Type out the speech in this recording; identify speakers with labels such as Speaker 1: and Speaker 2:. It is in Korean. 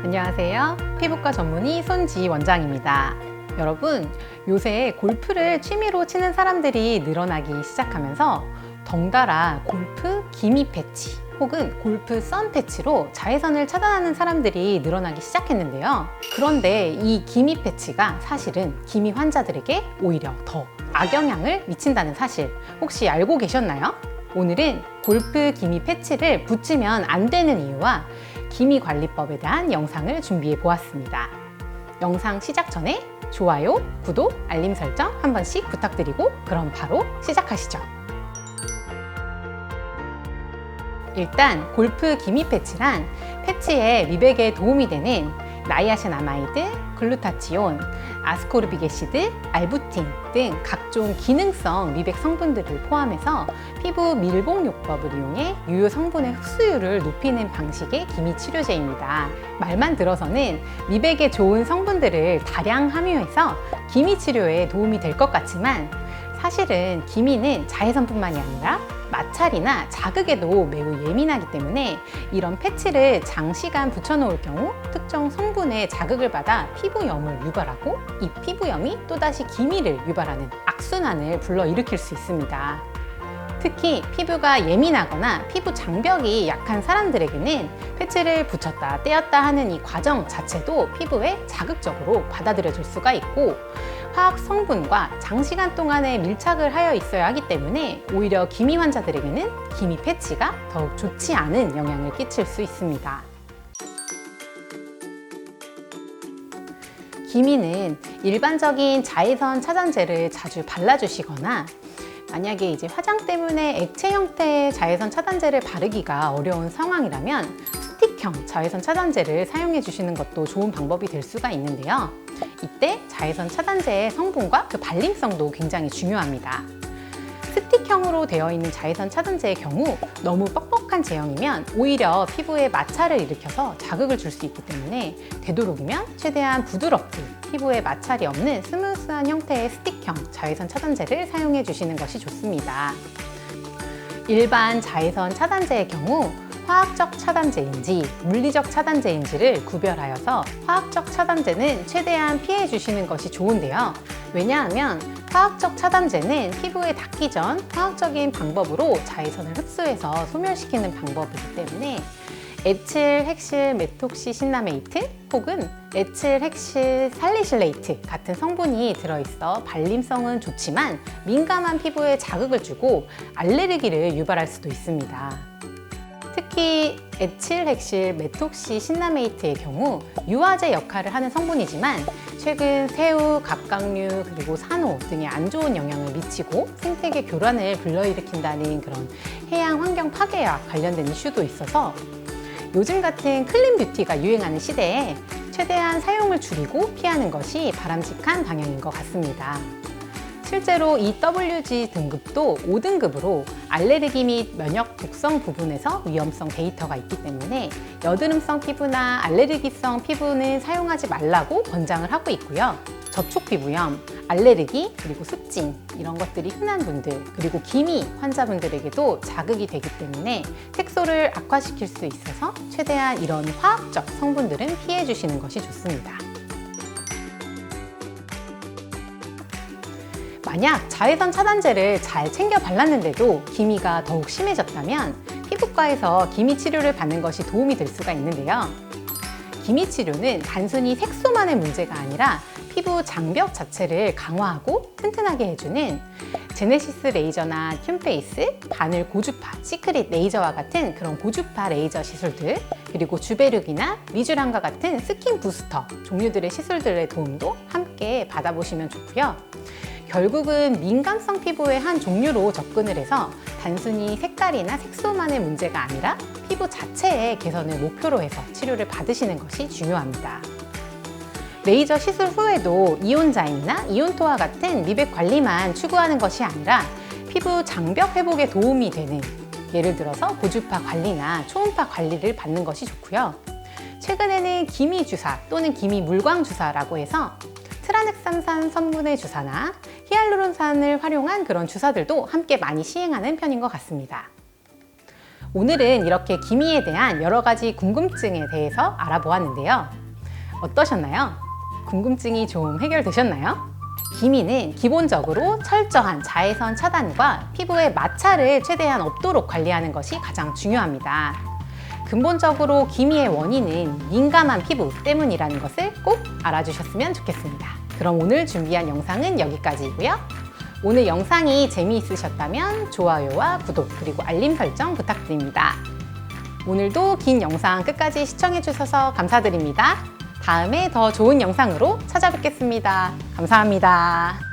Speaker 1: 안녕하세요. 피부과 전문의 손지희 원장입니다. 여러분, 요새 골프를 취미로 치는 사람들이 늘어나기 시작하면서 덩달아 골프 기미 패치 혹은 골프 선 패치로 자외선을 차단하는 사람들이 늘어나기 시작했는데요. 그런데 이 기미 패치가 사실은 기미 환자들에게 오히려 더 악영향을 미친다는 사실 혹시 알고 계셨나요? 오늘은 골프 기미 패치를 붙이면 안 되는 이유와 기미 관리법에 대한 영상을 준비해 보았습니다. 영상 시작 전에 좋아요, 구독, 알림 설정 한 번씩 부탁드리고 그럼 바로 시작하시죠. 일단 골프 기미 패치란 패치의 미백에 도움이 되는 나이아신아마이드, 글루타치온, 아스코르빅 애시드, 알부틴 등 각종 기능성 미백 성분들을 포함해서 피부 밀봉요법을 이용해 유효 성분의 흡수율을 높이는 방식의 기미 치료제입니다. 말만 들어서는 미백에 좋은 성분들을 다량 함유해서 기미 치료에 도움이 될 것 같지만 사실은 기미는 자외선뿐만이 아니라 마찰이나 자극에도 매우 예민하기 때문에 이런 패치를 장시간 붙여놓을 경우 특정 성분의 자극을 받아 피부염을 유발하고 이 피부염이 또다시 기미를 유발하는 악순환을 불러일으킬 수 있습니다. 특히 피부가 예민하거나 피부 장벽이 약한 사람들에게는 패치를 붙였다 떼었다 하는 이 과정 자체도 피부에 자극적으로 받아들여질 수가 있고 화학 성분과 장시간 동안에 밀착을 하여 있어야 하기 때문에 오히려 기미 환자들에게는 기미 패치가 더욱 좋지 않은 영향을 끼칠 수 있습니다. 기미는 일반적인 자외선 차단제를 자주 발라주시거나 만약에 이제 화장 때문에 액체 형태의 자외선 차단제를 바르기가 어려운 상황이라면 스틱형 자외선 차단제를 사용해 주시는 것도 좋은 방법이 될 수가 있는데요. 이때 자외선 차단제의 성분과 그 발림성도 굉장히 중요합니다. 스틱형으로 되어 있는 자외선 차단제의 경우 너무 뻑뻑한 제형이면 오히려 피부에 마찰을 일으켜서 자극을 줄 수 있기 때문에 되도록이면 최대한 부드럽고 피부에 마찰이 없는 스무스한 형태의 스틱형 자외선 차단제를 사용해 주시는 것이 좋습니다. 일반 자외선 차단제의 경우 화학적 차단제인지 물리적 차단제인지를 구별하여서 화학적 차단제는 최대한 피해 주시는 것이 좋은데요. 왜냐하면 화학적 차단제는 피부에 닿기 전 화학적인 방법으로 자외선을 흡수해서 소멸시키는 방법이기 때문에 에틸 핵실 메톡시 신라메이트 혹은 에틸 핵실 살리실레이트 같은 성분이 들어있어 발림성은 좋지만 민감한 피부에 자극을 주고 알레르기를 유발할 수도 있습니다. 특히 에틸 핵실 메톡시 신라메이트의 경우 유화제 역할을 하는 성분이지만 최근 새우, 갑각류, 그리고 산호 등에 안 좋은 영향을 미치고 생태계 교란을 불러일으킨다는 그런 해양 환경 파괴와 관련된 이슈도 있어서 요즘 같은 클린 뷰티가 유행하는 시대에 최대한 사용을 줄이고 피하는 것이 바람직한 방향인 것 같습니다. 실제로 EWG 등급도 5등급으로 알레르기 및 면역 독성 부분에서 위험성 데이터가 있기 때문에 여드름성 피부나 알레르기성 피부는 사용하지 말라고 권장을 하고 있고요. 접촉 피부염, 알레르기, 그리고 습진 이런 것들이 흔한 분들 그리고 기미 환자분들에게도 자극이 되기 때문에 색소를 악화시킬 수 있어서 최대한 이런 화학적 성분들은 피해 주시는 것이 좋습니다. 만약 자외선 차단제를 잘 챙겨 발랐는데도 기미가 더욱 심해졌다면 피부과에서 기미 치료를 받는 것이 도움이 될 수가 있는데요. 기미 치료는 단순히 색소만의 문제가 아니라 피부 장벽 자체를 강화하고 튼튼하게 해주는 제네시스 레이저나 튠페이스, 바늘 고주파, 시크릿 레이저와 같은 그런 고주파 레이저 시술들 그리고 주베륵이나 미주랑과 같은 스킨 부스터 종류들의 시술들의 도움도 함께 받아보시면 좋고요. 결국은 민감성 피부의 한 종류로 접근을 해서 단순히 색깔이나 색소만의 문제가 아니라 피부 자체의 개선을 목표로 해서 치료를 받으시는 것이 중요합니다. 레이저 시술 후에도 이온자임이나 이온토와 같은 미백 관리만 추구하는 것이 아니라 피부 장벽 회복에 도움이 되는 예를 들어서 고주파 관리나 초음파 관리를 받는 것이 좋고요. 최근에는 기미 주사 또는 기미 물광 주사라고 해서 트라넥삼산 성분의 주사나 히알루론산을 활용한 그런 주사들도 함께 많이 시행하는 편인 것 같습니다. 오늘은 이렇게 기미에 대한 여러 가지 궁금증에 대해서 알아보았는데요. 어떠셨나요? 궁금증이 좀 해결되셨나요? 기미는 기본적으로 철저한 자외선 차단과 피부의 마찰을 최대한 없도록 관리하는 것이 가장 중요합니다. 근본적으로 기미의 원인은 민감한 피부 때문이라는 것을 꼭 알아주셨으면 좋겠습니다. 그럼 오늘 준비한 영상은 여기까지이고요. 오늘 영상이 재미있으셨다면 좋아요와 구독 그리고 알림 설정 부탁드립니다. 오늘도 긴 영상 끝까지 시청해주셔서 감사드립니다. 다음에 더 좋은 영상으로 찾아뵙겠습니다. 감사합니다.